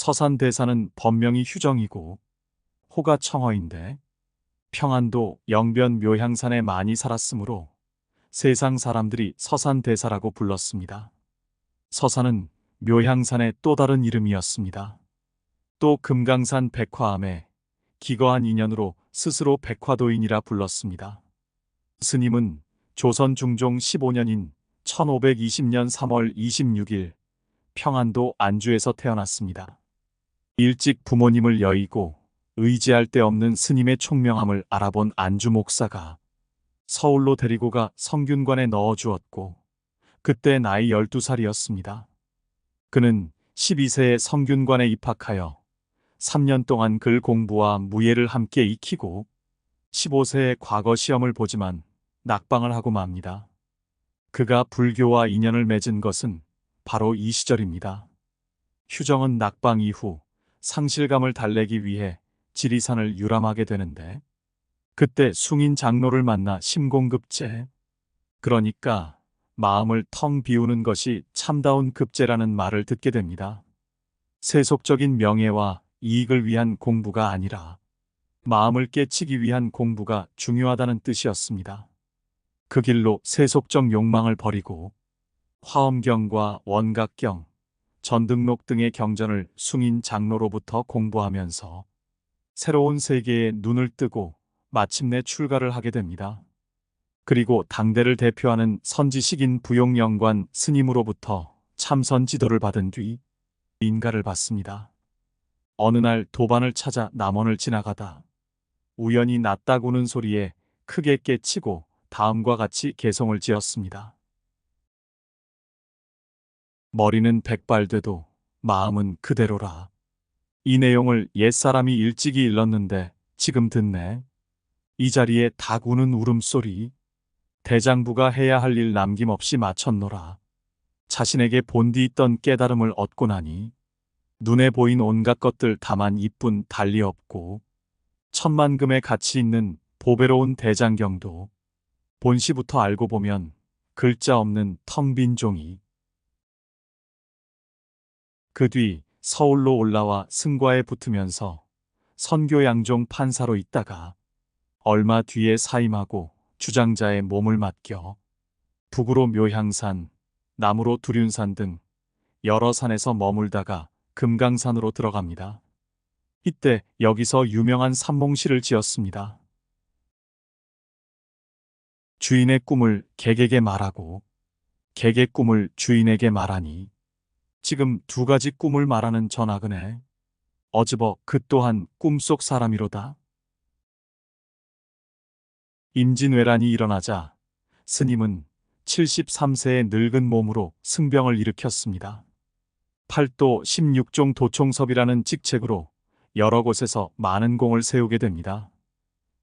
서산대사는 법명이 휴정이고 호가 청어인데 평안도 영변 묘향산에 많이 살았으므로 세상 사람들이 서산대사라고 불렀습니다. 서산은 묘향산의 또 다른 이름이었습니다. 또 금강산 백화암에 기거한 인연으로 스스로 백화도인이라 불렀습니다. 스님은 조선 중종 15년인 1520년 3월 26일 평안도 안주에서 태어났습니다. 일찍 부모님을 여의고 의지할 데 없는 스님의 총명함을 알아본 안주 목사가 서울로 데리고 가 성균관에 넣어주었고 그때 나이 12살이었습니다. 그는 12세에 성균관에 입학하여 3년 동안 글 공부와 무예를 함께 익히고 15세에 과거 시험을 보지만 낙방을 하고 맙니다. 그가 불교와 인연을 맺은 것은 바로 이 시절입니다. 휴정은 낙방 이후 상실감을 달래기 위해 지리산을 유람하게 되는데 그때 숭인 장로를 만나 심공급제, 그러니까 마음을 텅 비우는 것이 참다운 급제라는 말을 듣게 됩니다. 세속적인 명예와 이익을 위한 공부가 아니라 마음을 깨치기 위한 공부가 중요하다는 뜻이었습니다. 그 길로 세속적 욕망을 버리고 화엄경과 원각경, 전등록 등의 경전을 숭인 장로로부터 공부하면서 새로운 세계에 눈을 뜨고 마침내 출가를 하게 됩니다. 그리고 당대를 대표하는 선지식인 부용영관 스님으로부터 참선 지도를 받은 뒤 인가를 받습니다. 어느 날 도반을 찾아 남원을 지나가다 우연히 낫다 구는 소리에 크게 깨치고 다음과 같이 개송을 지었습니다. 머리는 백발돼도 마음은 그대로라. 이 내용을 옛사람이 일찍이 일렀는데 지금 듣네. 이 자리에 닭 우는 울음소리. 대장부가 해야 할 일 남김없이 마쳤노라. 자신에게 본디 있던 깨달음을 얻고 나니 눈에 보인 온갖 것들 다만 이뿐 달리 없고 천만금의 가치 있는 보배로운 대장경도 본시부터 알고 보면 글자 없는 텅 빈 종이. 그 뒤 서울로 올라와 승과에 붙으면서 선교양종 판사로 있다가 얼마 뒤에 사임하고 주장자의 몸을 맡겨 북으로 묘향산, 남으로 두륜산 등 여러 산에서 머물다가 금강산으로 들어갑니다. 이때 여기서 유명한 삼몽시를 지었습니다. 주인의 꿈을 객에게 말하고 객의 꿈을 주인에게 말하니 지금 두 가지 꿈을 말하는 전하그네. 어즈버 그 또한 꿈속 사람이로다. 임진왜란이 일어나자 스님은 73세의 늙은 몸으로 승병을 일으켰습니다. 팔도 16종 도총섭이라는 직책으로 여러 곳에서 많은 공을 세우게 됩니다.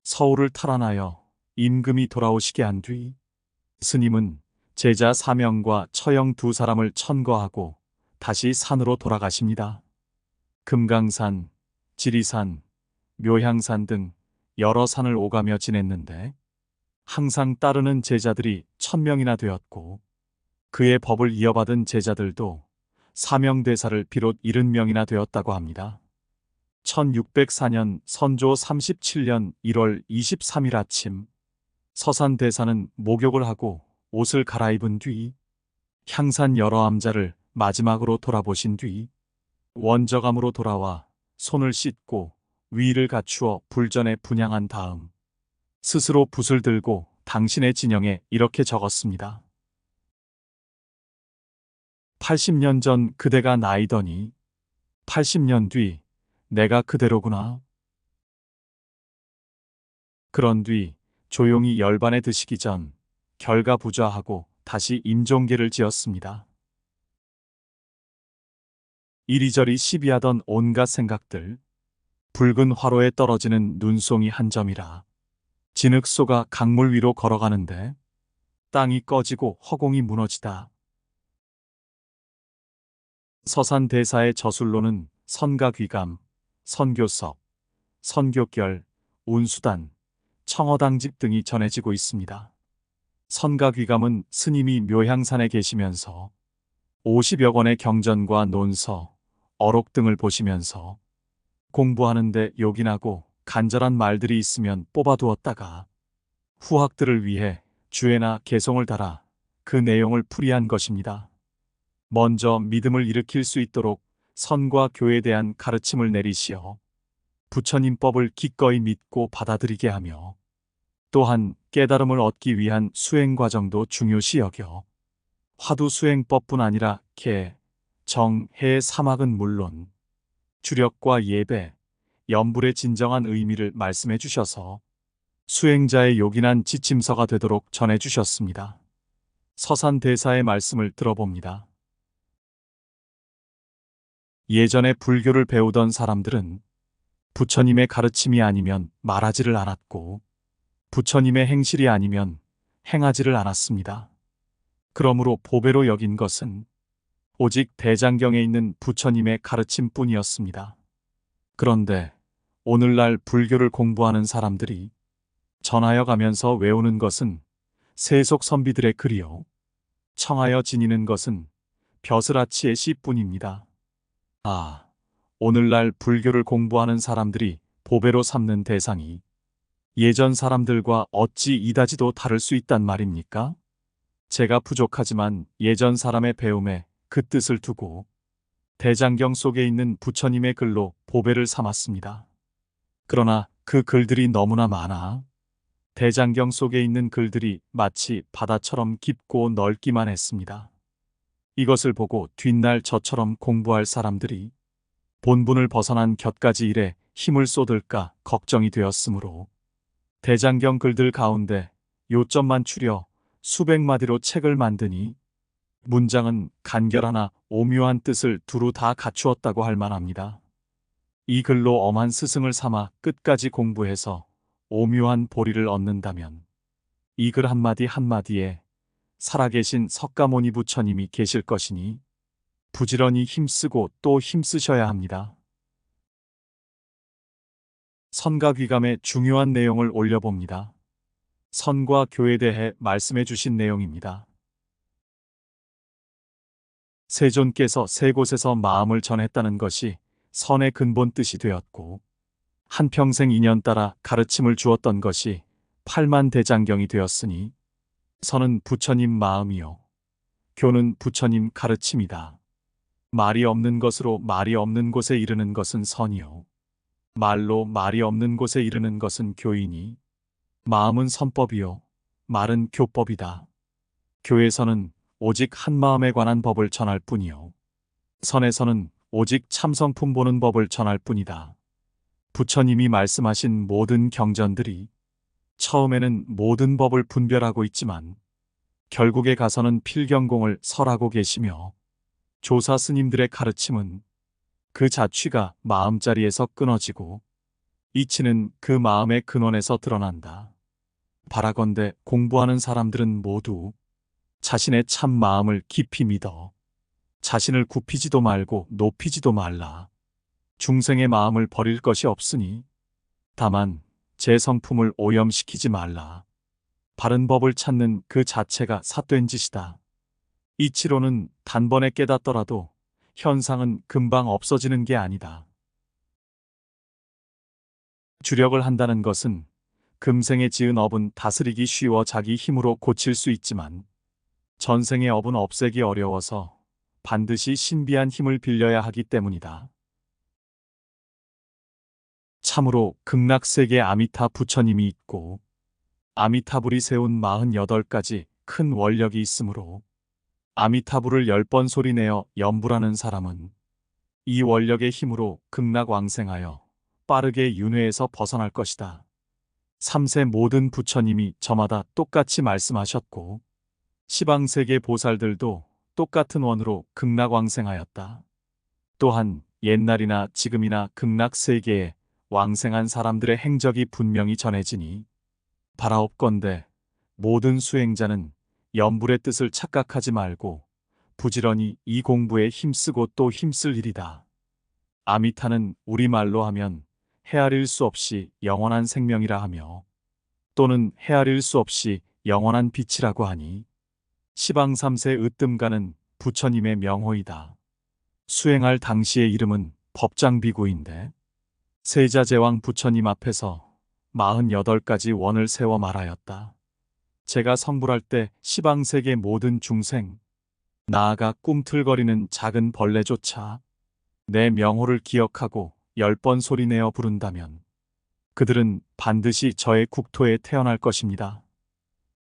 서울을 탈환하여 임금이 돌아오시게 한 뒤 스님은 제자 4명과 처형 2사람을 천거하고 다시 산으로 돌아가십니다. 금강산, 지리산, 묘향산 등 여러 산을 오가며 지냈는데 항상 따르는 제자들이 1000명이나 되었고 그의 법을 이어받은 제자들도 사명대사를 비롯 70명이나 되었다고 합니다. 1604년 선조 37년 1월 23일 아침 서산대사는 목욕을 하고 옷을 갈아입은 뒤 향산 여러 암자를 마지막으로 돌아보신 뒤 원저감으로 돌아와 손을 씻고 위를 갖추어 불전에 분향한 다음 스스로 붓을 들고 당신의 진영에 이렇게 적었습니다. 80년 전 그대가 나이더니 80년 뒤 내가 그대로구나. 그런 뒤 조용히 열반에 드시기 전 결가부좌하고 다시 임종계를 지었습니다. 이리저리 시비하던 온갖 생각들, 붉은 화로에 떨어지는 눈송이 한 점이라 진흙소가 강물 위로 걸어가는데 땅이 꺼지고 허공이 무너지다. 서산대사의 저술로는 선가귀감, 선교섭, 선교결, 운수단, 청어당집 등이 전해지고 있습니다. 선가귀감은 스님이 묘향산에 계시면서 50여 권의 경전과 논서, 어록등을 보시면서 공부하는데 요긴하고 간절한 말들이 있으면 뽑아두었다가 후학들을 위해 주애나 개송을 달아 그 내용을 풀이한 것입니다. 먼저 믿음을 일으킬 수 있도록 선과 교에 대한 가르침을 내리시어 부처님 법을 기꺼이 믿고 받아들이게 하며 또한 깨달음을 얻기 위한 수행 과정도 중요시 여겨 화두 수행법뿐 아니라 개, 정, 해의 사막은 물론 주력과 예배, 염불의 진정한 의미를 말씀해 주셔서 수행자의 요긴한 지침서가 되도록 전해 주셨습니다. 서산대사의 말씀을 들어봅니다. 예전에 불교를 배우던 사람들은 부처님의 가르침이 아니면 말하지를 않았고 부처님의 행실이 아니면 행하지를 않았습니다. 그러므로 보배로 여긴 것은 오직 대장경에 있는 부처님의 가르침뿐이었습니다. 그런데 오늘날 불교를 공부하는 사람들이 전하여 가면서 외우는 것은 세속 선비들의 글이요 청하여 지니는 것은 벼슬아치의 시뿐입니다. 아, 오늘날 불교를 공부하는 사람들이 보배로 삼는 대상이 예전 사람들과 어찌 이다지도 다를 수 있단 말입니까? 제가 부족하지만 예전 사람의 배움에 그 뜻을 두고 대장경 속에 있는 부처님의 글로 보배를 삼았습니다. 그러나 그 글들이 너무나 많아 대장경 속에 있는 글들이 마치 바다처럼 깊고 넓기만 했습니다. 이것을 보고 뒷날 저처럼 공부할 사람들이 본분을 벗어난 곁가지 일에 힘을 쏟을까 걱정이 되었으므로 대장경 글들 가운데 요점만 추려 수백 마디로 책을 만드니 문장은 간결하나 오묘한 뜻을 두루 다 갖추었다고 할 만합니다. 이 글로 엄한 스승을 삼아 끝까지 공부해서 오묘한 보리를 얻는다면 이 글 한마디 한마디에 살아계신 석가모니 부처님이 계실 것이니 부지런히 힘쓰고 또 힘쓰셔야 합니다. 선과 귀감의 중요한 내용을 올려봅니다. 선과 교에 대해 말씀해 주신 내용입니다. 세존께서 세 곳에서 마음을 전했다는 것이 선의 근본 뜻이 되었고 한평생 인연 따라 가르침을 주었던 것이 팔만대장경이 되었으니 선은 부처님 마음이요 교는 부처님 가르침이다. 말이 없는 것으로 말이 없는 곳에 이르는 것은 선이요 말로 말이 없는 곳에 이르는 것은 교이니 마음은 선법이요 말은 교법이다. 교에서는 오직 한 마음에 관한 법을 전할 뿐이요 선에서는 오직 참성품 보는 법을 전할 뿐이다. 부처님이 말씀하신 모든 경전들이 처음에는 모든 법을 분별하고 있지만 결국에 가서는 필경공을 설하고 계시며 조사 스님들의 가르침은 그 자취가 마음자리에서 끊어지고 이치는 그 마음의 근원에서 드러난다. 바라건대 공부하는 사람들은 모두 자신의 참 마음을 깊이 믿어 자신을 굽히지도 말고 높이지도 말라. 중생의 마음을 버릴 것이 없으니 다만 제 성품을 오염시키지 말라. 바른 법을 찾는 그 자체가 삿된 짓이다. 이치로는 단번에 깨닫더라도 현상은 금방 없어지는 게 아니다. 주력을 한다는 것은 금생에 지은 업은 다스리기 쉬워 자기 힘으로 고칠 수 있지만 전생의 업은 없애기 어려워서 반드시 신비한 힘을 빌려야 하기 때문이다. 참으로 극락세계 아미타 부처님이 있고 아미타불이 세운 48가지 큰 원력이 있으므로 아미타불을 10번 소리내어 염불하는 사람은 이 원력의 힘으로 극락왕생하여 빠르게 윤회에서 벗어날 것이다. 3세 모든 부처님이 저마다 똑같이 말씀하셨고 시방세계 보살들도 똑같은 원으로 극락왕생하였다. 또한 옛날이나 지금이나 극락세계에 왕생한 사람들의 행적이 분명히 전해지니 바라옵건대 모든 수행자는 염불의 뜻을 착각하지 말고 부지런히 이 공부에 힘쓰고 또 힘쓸 일이다. 아미타는 우리말로 하면 헤아릴 수 없이 영원한 생명이라 하며 또는 헤아릴 수 없이 영원한 빛이라고 하니 시방 3세 으뜸가는 부처님의 명호이다. 수행할 당시의 이름은 법장비구인데 세자제왕 부처님 앞에서 48가지 원을 세워 말하였다. 제가 성불할 때 시방세계 모든 중생, 나아가 꿈틀거리는 작은 벌레조차 내 명호를 기억하고 10번 소리내어 부른다면 그들은 반드시 저의 국토에 태어날 것입니다.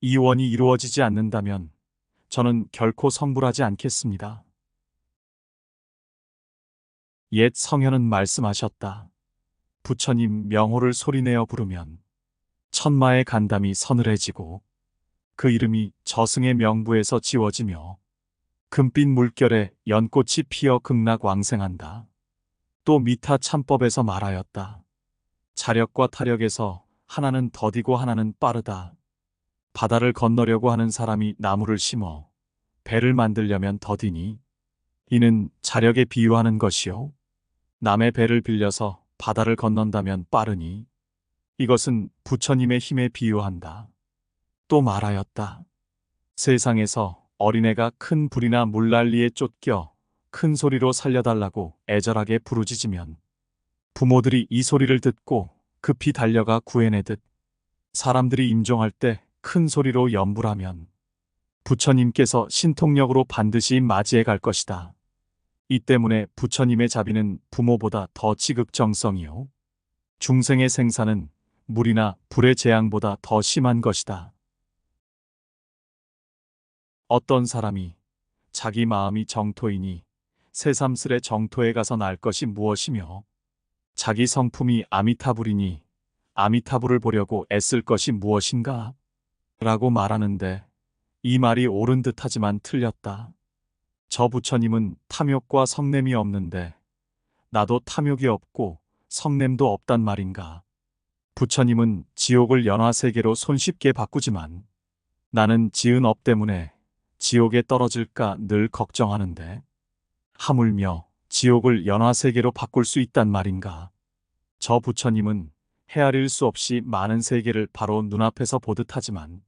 이 원이 이루어지지 않는다면 저는 결코 성불하지 않겠습니다. 옛 성현은 말씀하셨다. 부처님 명호를 소리내어 부르면 천마의 간담이 서늘해지고 그 이름이 저승의 명부에서 지워지며 금빛 물결에 연꽃이 피어 극락왕생한다. 또 미타 참법에서 말하였다. 자력과 타력에서 하나는 더디고 하나는 빠르다. 바다를 건너려고 하는 사람이 나무를 심어 배를 만들려면 더디니 이는 자력에 비유하는 것이요. 남의 배를 빌려서 바다를 건넌다면 빠르니 이것은 부처님의 힘에 비유한다. 또 말하였다. 세상에서 어린애가 큰 불이나 물난리에 쫓겨 큰 소리로 살려달라고 애절하게 부르짖으면 부모들이 이 소리를 듣고 급히 달려가 구해내듯 사람들이 임종할 때 큰 소리로 염불하면 부처님께서 신통력으로 반드시 맞이해 갈 것이다. 이 때문에 부처님의 자비는 부모보다 더 지극정성이요. 중생의 생사는 물이나 불의 재앙보다 더 심한 것이다. 어떤 사람이 자기 마음이 정토이니 새삼스레 정토에 가서 날 것이 무엇이며 자기 성품이 아미타불이니 아미타불을 보려고 애쓸 것이 무엇인가? 라고 말하는데 이 말이 옳은 듯하지만 틀렸다. 저 부처님은 탐욕과 성냄이 없는데 나도 탐욕이 없고 성냄도 없단 말인가? 부처님은 지옥을 연화세계로 손쉽게 바꾸지만 나는 지은 업 때문에 지옥에 떨어질까 늘 걱정하는데 하물며 지옥을 연화세계로 바꿀 수 있단 말인가? 저 부처님은 헤아릴 수 없이 많은 세계를 바로 눈앞에서 보듯 하지만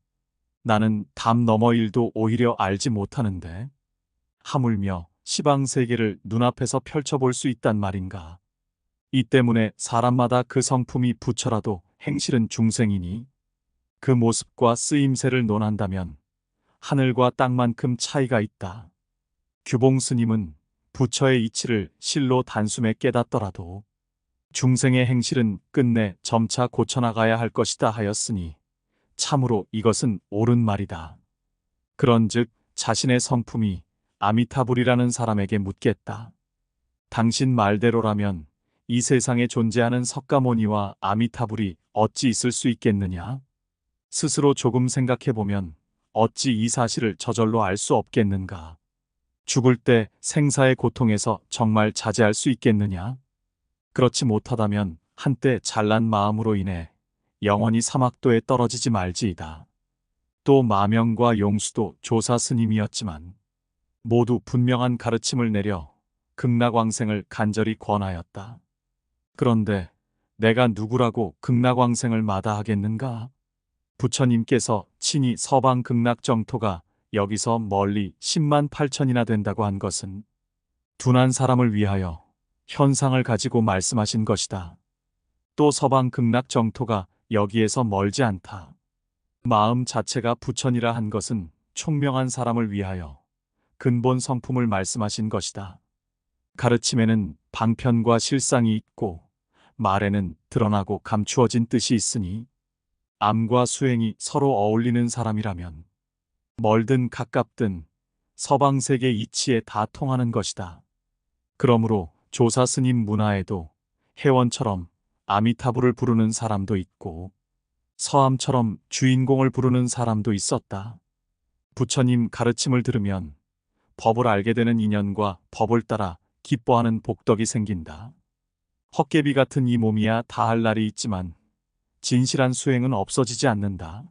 나는 담 너머 일도 오히려 알지 못하는데 하물며 시방세계를 눈앞에서 펼쳐볼 수 있단 말인가? 이 때문에 사람마다 그 성품이 부처라도 행실은 중생이니 그 모습과 쓰임새를 논한다면 하늘과 땅만큼 차이가 있다. 규봉 스님은 부처의 이치를 실로 단숨에 깨닫더라도 중생의 행실은 끝내 점차 고쳐나가야 할 것이다 하였으니 참으로 이것은 옳은 말이다. 그런즉 자신의 성품이 아미타불이라는 사람에게 묻겠다. 당신 말대로라면 이 세상에 존재하는 석가모니와 아미타불이 어찌 있을 수 있겠느냐? 스스로 조금 생각해보면 어찌 이 사실을 저절로 알 수 없겠는가? 죽을 때 생사의 고통에서 정말 자제할 수 있겠느냐? 그렇지 못하다면 한때 잘난 마음으로 인해 영원히 사막도에 떨어지지 말지이다. 또 마명과 용수도 조사 스님이었지만 모두 분명한 가르침을 내려 극락왕생을 간절히 권하였다. 그런데 내가 누구라고 극락왕생을 마다하겠는가? 부처님께서 친히 서방 극락정토가 여기서 멀리 10만 8천이나 된다고 한 것은 둔한 사람을 위하여 현상을 가지고 말씀하신 것이다. 또 서방 극락정토가 여기에서 멀지 않다. 마음 자체가 부처니라 한 것은 총명한 사람을 위하여 근본 성품을 말씀하신 것이다. 가르침에는 방편과 실상이 있고 말에는 드러나고 감추어진 뜻이 있으니 암과 수행이 서로 어울리는 사람이라면 멀든 가깝든 서방세계 이치에 다 통하는 것이다. 그러므로 조사 스님 문화에도 해원처럼 아미타불을 부르는 사람도 있고 서암처럼 주인공을 부르는 사람도 있었다. 부처님 가르침을 들으면 법을 알게 되는 인연과 법을 따라 기뻐하는 복덕이 생긴다. 헛개비 같은 이 몸이야 다할 날이 있지만 진실한 수행은 없어지지 않는다.